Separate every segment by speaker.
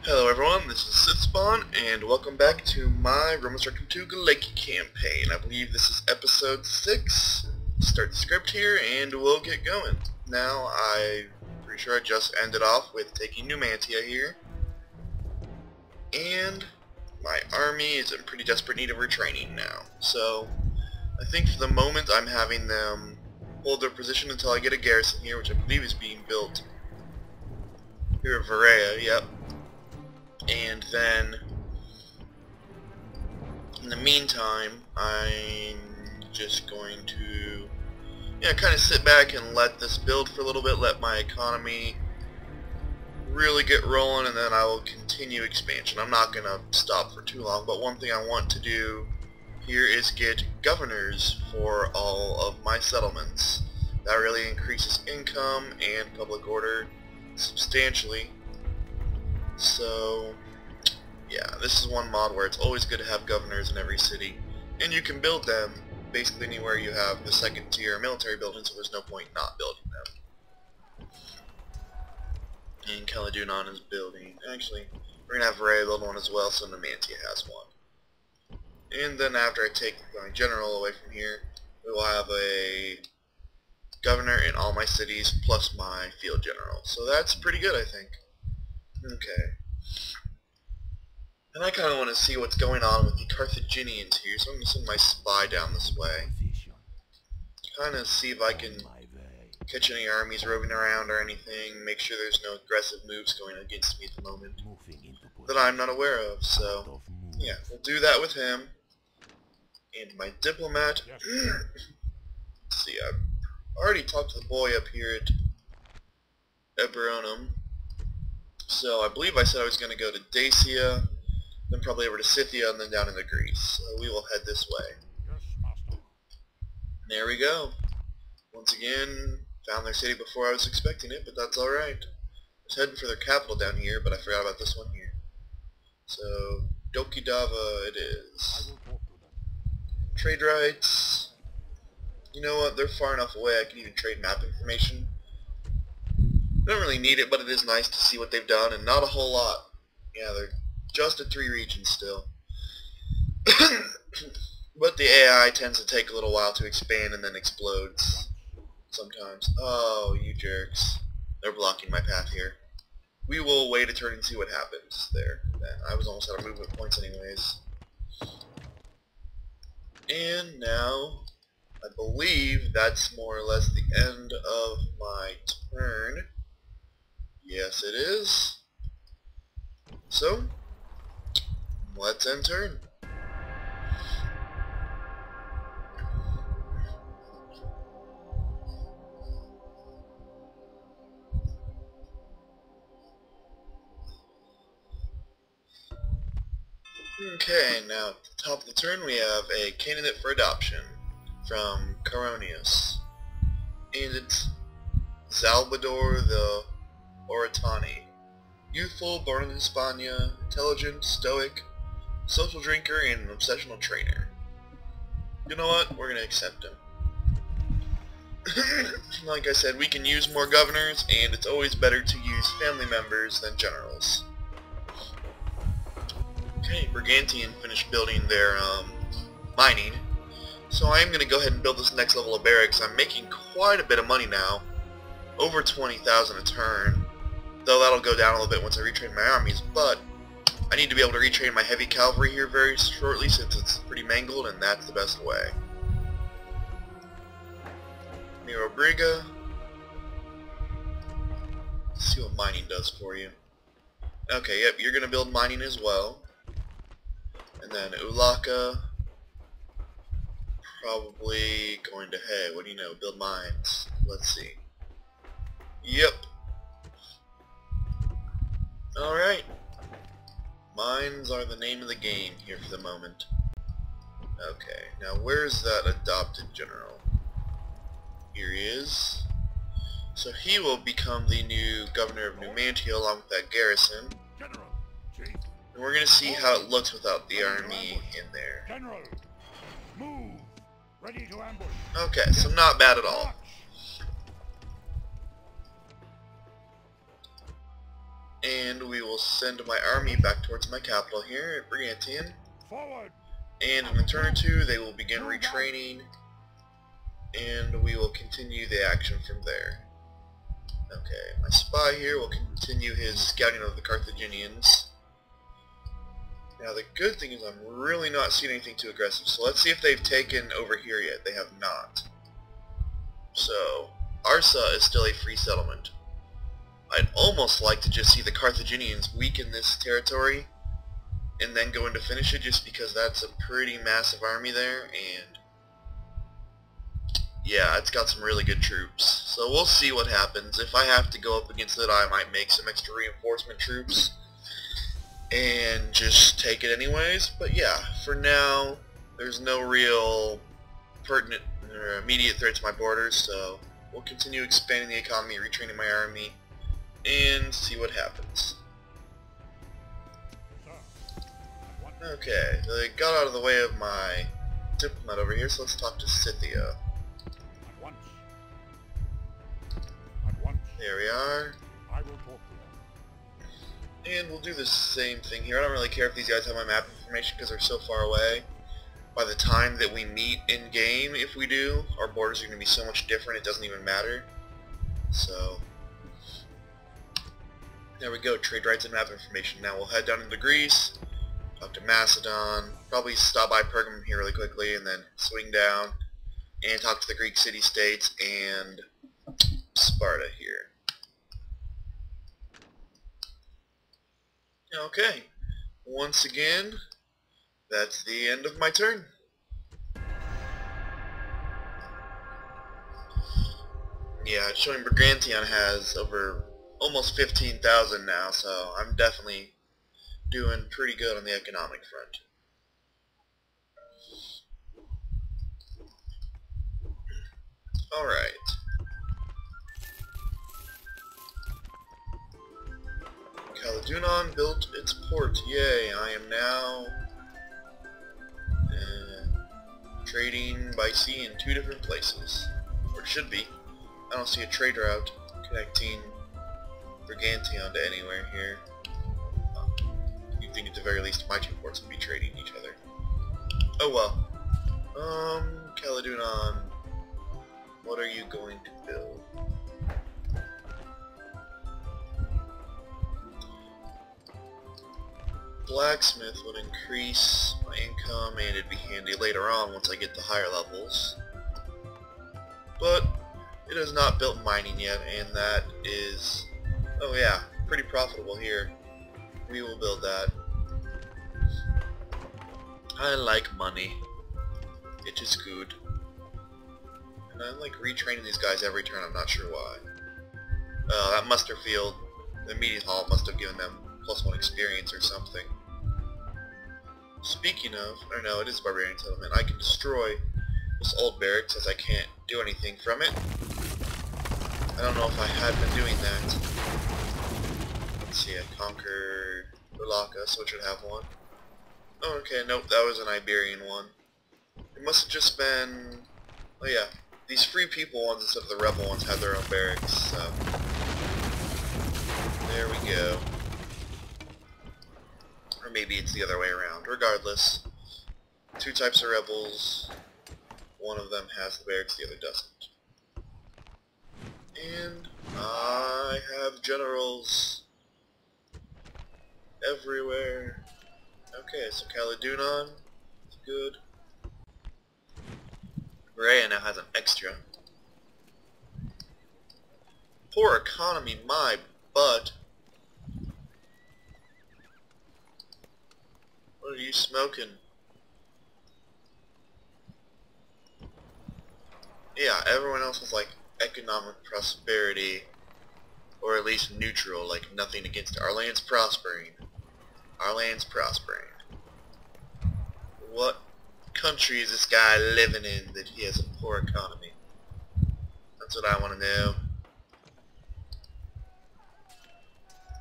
Speaker 1: Hello everyone, this is Sithspawn, and welcome back to my Roma Surrectum 2 Gallaeci campaign. I believe this is episode 6. Start the script here, and we'll get going. Now, I'm pretty sure I just ended off with taking Numantia here. And my army is in pretty desperate need of retraining now. So, I think for the moment I'm having them hold their position until I get a garrison here, which I believe is being built here at Varea, yep. And then, in the meantime, I'm just going to, kind of sit back and let this build for a little bit, let my economy really get rolling, and then I will continue expansion. I'm not going to stop for too long, but one thing I want to do here is get governors for all of my settlements. That really increases income and public order substantially. So, yeah, this is one mod where it's always good to have governors in every city, and you can build them basically anywhere you have the second tier military buildings, so there's no point not building them. And Caledon is building. Actually, we're going to have Varea build one as well, so Numantia has one. And then after I take my general away from here, we will have a governor in all my cities plus my field general. So that's pretty good, I think. Okay. And I kind of want to see what's going on with the Carthaginians here, so I'm going to send my spy down this way. Kind of see if I can catch any armies roving around or anything, make sure there's no aggressive moves going against me at the moment that I'm not aware of. So, yeah, we'll do that with him. And my diplomat, let's see, I've already talked to the boy up here at Eberronum. So I believe I said I was going to go to Dacia, then probably over to Scythia, and then down into Greece. So we will head this way. There we go. Once again, found their city before I was expecting it, but that's alright. I was heading for their capital down here, but I forgot about this one here. So, Dokidava it is. Trade rights. You know what, they're far enough away I can even trade map information. I don't really need it, but it is nice to see what they've done, and not a whole lot. Yeah, they're just at 3 regions still. But the AI tends to take a little while to expand and then explodes sometimes. Oh, you jerks. They're blocking my path here. We will wait a turn and see what happens there. I was almost out of movement points anyways. And now, I believe that's more or less the end of my turn. Yes, it is. So, let's end turn. Okay, now at the top of the turn we have a candidate for adoption from Coronius. And it's Salvador the Oratani. Youthful, born in Hispania, intelligent, stoic, social drinker, and an obsessional trainer. You know what? We're going to accept him. Like I said, we can use more governors, and it's always better to use family members than generals. Okay, Brigantian finished building their mining. So I am going to go ahead and build this next level of barracks. I'm making quite a bit of money now. Over 20,000 a turn. Though that'll go down a little bit once I retrain my armies, but I need to be able to retrain my heavy cavalry here very shortly since it's pretty mangled, and that's the best way. Nero Briga. Let's see what mining does for you. Okay, yep, you're going to build mining as well. And then Ulaka, probably going to, hey, what do you know, build mines. Let's see. Yep. Alright. Mines are the name of the game here for the moment. Okay, now where's that adopted general? Here he is. So he will become the new governor of Numantia along with that garrison. And we're going to see how it looks without the army in there.
Speaker 2: General, move. Ready to ambush.
Speaker 1: Okay, so not bad at all. And we will send my army back towards my capital here at Brigantian.
Speaker 2: Forward!
Speaker 1: And in a turn or two, they will begin retraining, and we will continue the action from there. Okay, my spy here will continue his scouting of the Carthaginians. Now the good thing is I'm really not seeing anything too aggressive, so let's see if they've taken over here yet. They have not. So, Arsa is still a free settlement. I'd almost like to just see the Carthaginians weaken this territory and then go in to finish it, just because that's a pretty massive army there, and yeah, it's got some really good troops. So we'll see what happens. If I have to go up against it, I might make some extra reinforcement troops and just take it anyways. But yeah, for now, there's no real pertinent or immediate threat to my borders, so we'll continue expanding the economy, retraining my army, and see what happens. Okay, they got out of the way of my diplomat over here, so let's talk to Scythia.
Speaker 2: At once. At once.
Speaker 1: There we are.
Speaker 2: I will talk to them.
Speaker 1: And we'll do the same thing here. I don't really care if these guys have my map information because they're so far away. By the time that we meet in-game, if we do, our borders are going to be so much different it doesn't even matter. So, there we go, trade rights and map information. Now we'll head down into Greece, talk to Macedon, probably stop by Pergamum here really quickly, and then swing down and talk to the Greek city-states and Sparta here. Okay, once again, that's the end of my turn. Yeah, it's showing Brigantian has over almost 15,000 now, so I'm definitely doing pretty good on the economic front. Alright. Caledonon built its port. Yay, I am now trading by sea in 2 different places. Or it should be. I don't see a trade route connecting Brigantian to anywhere here. You'd think at the very least my 2 ports would be trading each other. Oh well. Caledonon, what are you going to build? Blacksmith would increase my income, and it'd be handy later on once I get to higher levels. But it has not built mining yet, and that is, oh yeah, pretty profitable here. We will build that. I like money. It is good. And I like retraining these guys every turn, I'm not sure why. That muster field, the meeting hall must have given them +1 experience or something. Speaking of, or no, it is Barbarian Settlement, I can destroy this old barracks as I can't do anything from it. I don't know if I had been doing that. Let's see, I conquered Bulaka, so it should have one. Oh, okay, nope, that was an Iberian one. It must have just been, oh yeah, these free people ones instead of the rebel ones had their own barracks, so there we go. Or maybe it's the other way around. Regardless, 2 types of rebels, one of them has the barracks, the other doesn't. And I have generals everywhere. Okay, so Caledonon is good. Rhea now has an extra. Poor economy, my butt. What are you smoking? Yeah, everyone else has like economic prosperity, or at least neutral, like nothing against it. Our land's prospering. Our land's prospering. What country is this guy living in that he has a poor economy? That's what I want to know.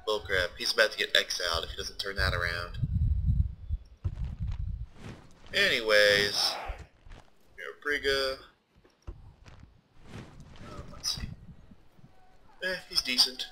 Speaker 1: Bullcrap. He's about to get exiled if he doesn't turn that around. Anyways, Briga. Let's see. He's decent.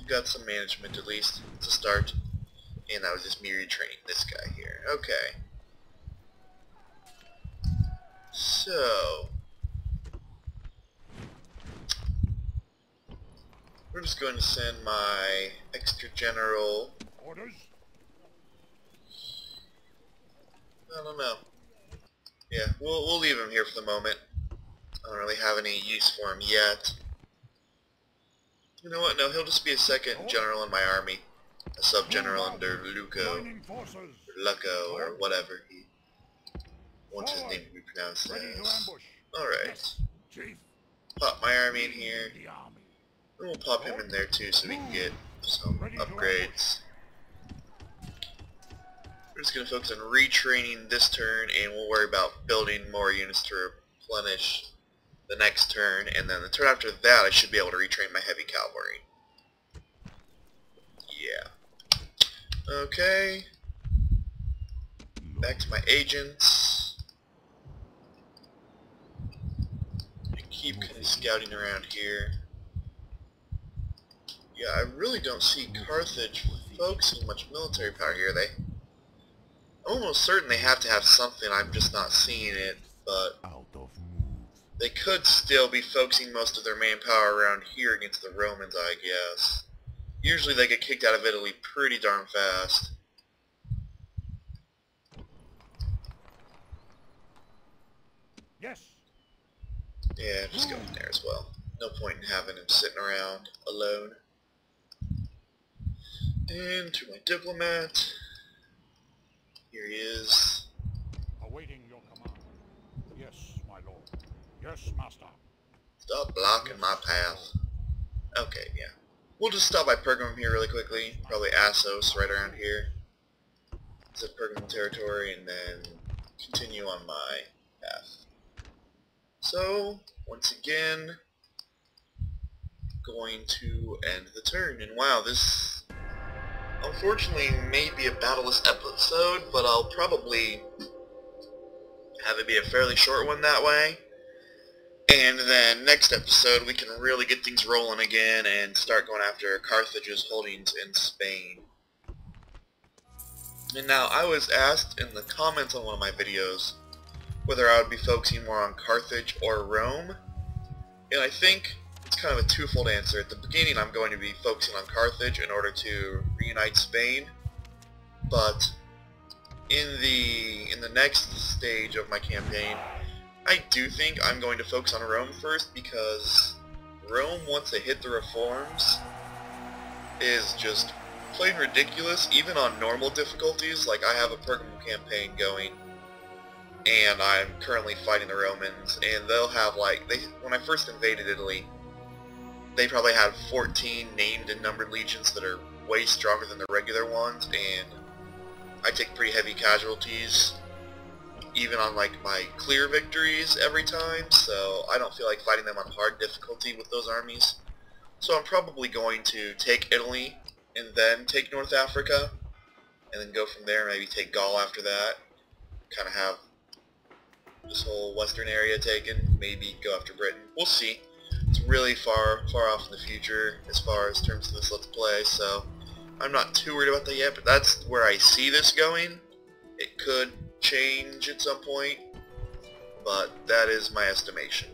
Speaker 1: got some management at least to start. And that was just me retraining this guy here. Okay. So we're just going to send my extra general.
Speaker 2: Orders.
Speaker 1: I don't know. Yeah, we'll leave him here for the moment. I don't really have any use for him yet. You know what? No, he'll just be a second general in my army. A sub-general under Luco,
Speaker 2: Joining forces.
Speaker 1: or Lucco, or whatever he wants his name to be pronounced
Speaker 2: Ready to
Speaker 1: as.
Speaker 2: ambush.
Speaker 1: Alright.
Speaker 2: Yes, Chief.
Speaker 1: Pop my army in here.
Speaker 2: The army.
Speaker 1: And we'll pop him in there too so we can get some upgrades. We're just going to focus on retraining this turn, and we'll worry about building more units to replenish the next turn, and then the turn after that I should be able to retrain my heavy cavalry. Yeah. Okay. Back to my agents. I keep kind of scouting around here. Yeah, I really don't see Carthage focusing much military power here. I'm almost certain they have to have something, I'm just not seeing it, but they could still be focusing most of their manpower around here against the Romans, I guess. Usually they get kicked out of Italy pretty darn fast.
Speaker 2: Yes.
Speaker 1: Yeah, just go in there as well. No point in having him sitting around alone. And to my diplomat. Here he is.
Speaker 2: Awaiting your command. Yes, my lord. Yes, master.
Speaker 1: Stop blocking my path. Okay, yeah. We'll just stop by Pergamum here really quickly. Probably Assos right around here. It's a Pergamum territory, and then continue on my path. So, once again, going to end the turn. And wow, this unfortunately may be a battleless episode, but I'll probably have it be a fairly short one that way. And then next episode we can really get things rolling again and start going after Carthage's holdings in Spain. And now I was asked in the comments on one of my videos whether I would be focusing more on Carthage or Rome. And I think it's kind of a twofold answer. At the beginning I'm going to be focusing on Carthage in order to reunite Spain. But in the next stage of my campaign, I do think I'm going to focus on Rome first, because Rome, once they hit the reforms, is just plain ridiculous, even on normal difficulties. Like, I have a Pergamum campaign going, and I'm currently fighting the Romans, and they'll have, like, when I first invaded Italy, they probably had 14 named and numbered legions that are way stronger than the regular ones, and I take pretty heavy casualties, even on like my clear victories every time, so I don't feel like fighting them on hard difficulty with those armies. So I'm probably going to take Italy, and then take North Africa, and then go from there, maybe take Gaul after that, kind of have this whole western area taken, maybe go after Britain. We'll see. It's really far off in the future as far as terms of this Let's Play, so I'm not too worried about that yet, but that's where I see this going. It could change at some point, but that is my estimation.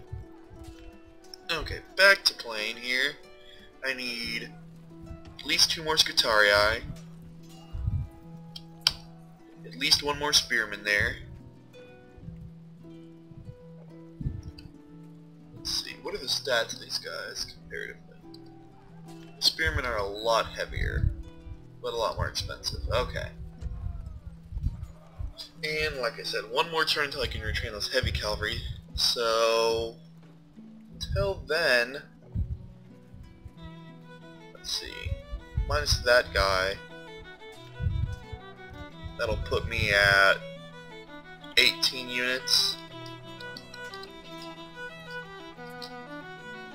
Speaker 1: Okay, back to playing here. I need at least 2 more Scutarii, at least 1 more Spearman there. Let's see, what are the stats of these guys comparatively? The Spearmen are a lot heavier, but a lot more expensive. Okay. And like I said, 1 more turn until I can retrain those heavy cavalry. So until then, let's see, minus that guy, that'll put me at 18 units.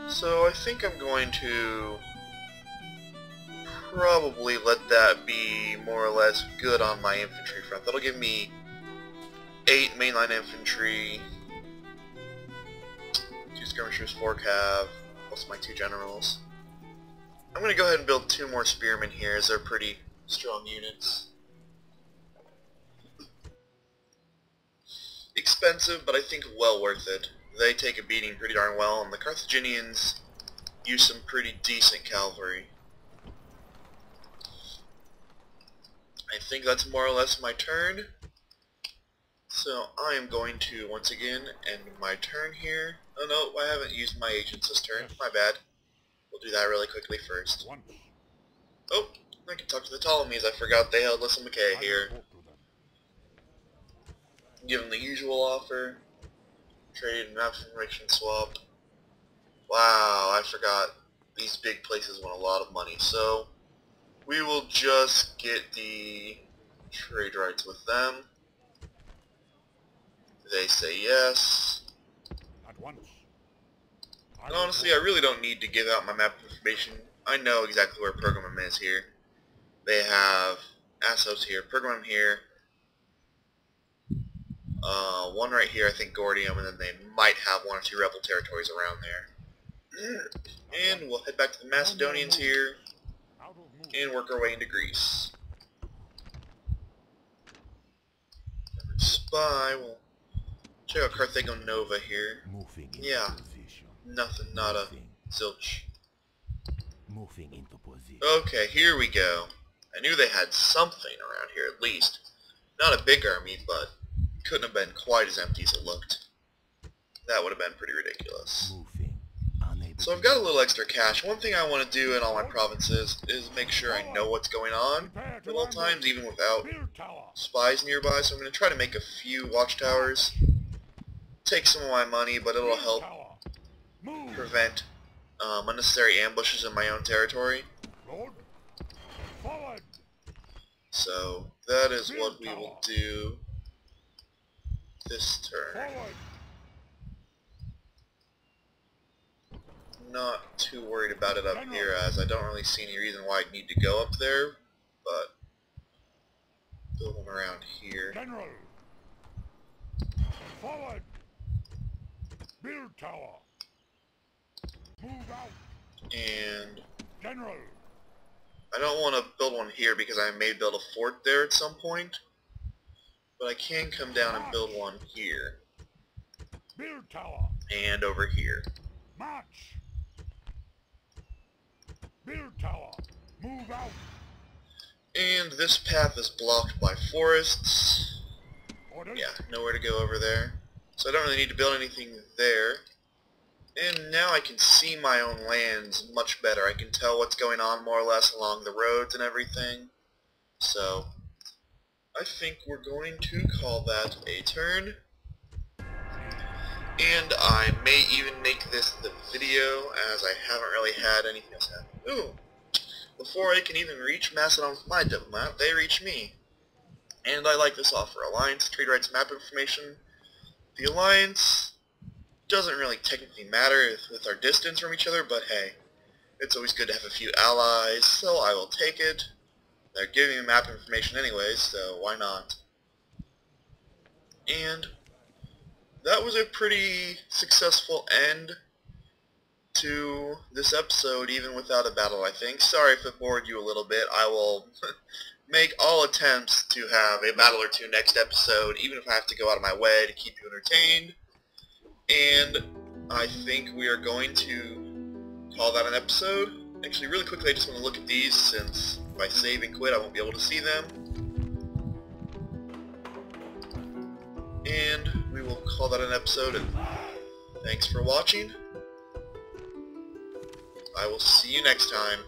Speaker 1: So I think I'm going to probably let that be more or less good on my infantry front. That'll give me 8 mainline infantry, 2 skirmishers, 4 cav, plus my 2 generals. I'm going to go ahead and build 2 more spearmen here, as they're pretty strong units. Expensive, but I think well worth it. They take a beating pretty darn well, and the Carthaginians use some pretty decent cavalry. I think that's more or less my turn. So I am going to, once again, end my turn here. Oh no, I haven't used my agents this turn. My bad. We'll do that really quickly first.
Speaker 2: Once.
Speaker 1: Oh, I can talk to the Ptolemies. I forgot they held Lissa McKay here. Give them the usual offer. Trade, map information swap. Wow, I forgot. These big places want a lot of money. So, we will just get the trade rights with them. They say yes.
Speaker 2: At once.
Speaker 1: Honestly, I really don't need to give out my map information. I know exactly where Pergamum is here. They have Assos here, Pergamum here, one right here, I think Gordium, and then they might have 1 or 2 rebel territories around there. And we'll head back to the Macedonians here, and work our way into Greece. Spy, we'll check out Carthago Nova here. Yeah, nothing, not a zilch.
Speaker 3: Moving into position.
Speaker 1: Okay, here we go. I knew they had something around here at least. Not a big army, but couldn't have been quite as empty as it looked. That would have been pretty ridiculous.
Speaker 3: Moving. Unable
Speaker 1: So I've got a little extra cash. One thing I want to do in all my provinces is make sure I know what's going on at all times, even without
Speaker 2: Build tower.
Speaker 1: spies nearby. So I'm going to try to make a few watchtowers. Take some of my money, but it'll
Speaker 2: Build
Speaker 1: help
Speaker 2: tower. Move.
Speaker 1: prevent unnecessary ambushes in my own territory.
Speaker 2: Lord. Forward.
Speaker 1: So that is what we will do this turn.
Speaker 2: Forward.
Speaker 1: Not too worried about it up here, as I don't really see any reason why I'd need to go up there, but build them around here.
Speaker 2: General. Forward. Build tower. Move out.
Speaker 1: And
Speaker 2: General.
Speaker 1: I don't want to build one here because I may build a fort there at some point, but I can come down and build one here
Speaker 2: Build tower.
Speaker 1: and over here.
Speaker 2: March. Build tower. Move out.
Speaker 1: And this path is blocked by forests.
Speaker 2: Orders.
Speaker 1: Yeah, nowhere to go over there. So I don't really need to build anything there. And now I can see my own lands much better. I can tell what's going on more or less along the roads and everything. So I think we're going to call that a turn. And I may even make this the video, as I haven't really had anything else happen. Ooh! Before I can even reach Macedon with my diplomat, they reach me. And I like this offer. Alliance, trade rights, map information. The alliance doesn't really technically matter with our distance from each other, but hey, it's always good to have a few allies, so I will take it. They're giving me map information anyways, so why not? And that was a pretty successful end to this episode, even without a battle, I think. Sorry if it bored you a little bit. I will make all attempts to have a battle or two next episode, even if I have to go out of my way to keep you entertained. And I think we are going to call that an episode. Actually, really quickly, I just want to look at these, since if I save and quit, I won't be able to see them. And we will call that an episode, and thanks for watching. I will see you next time.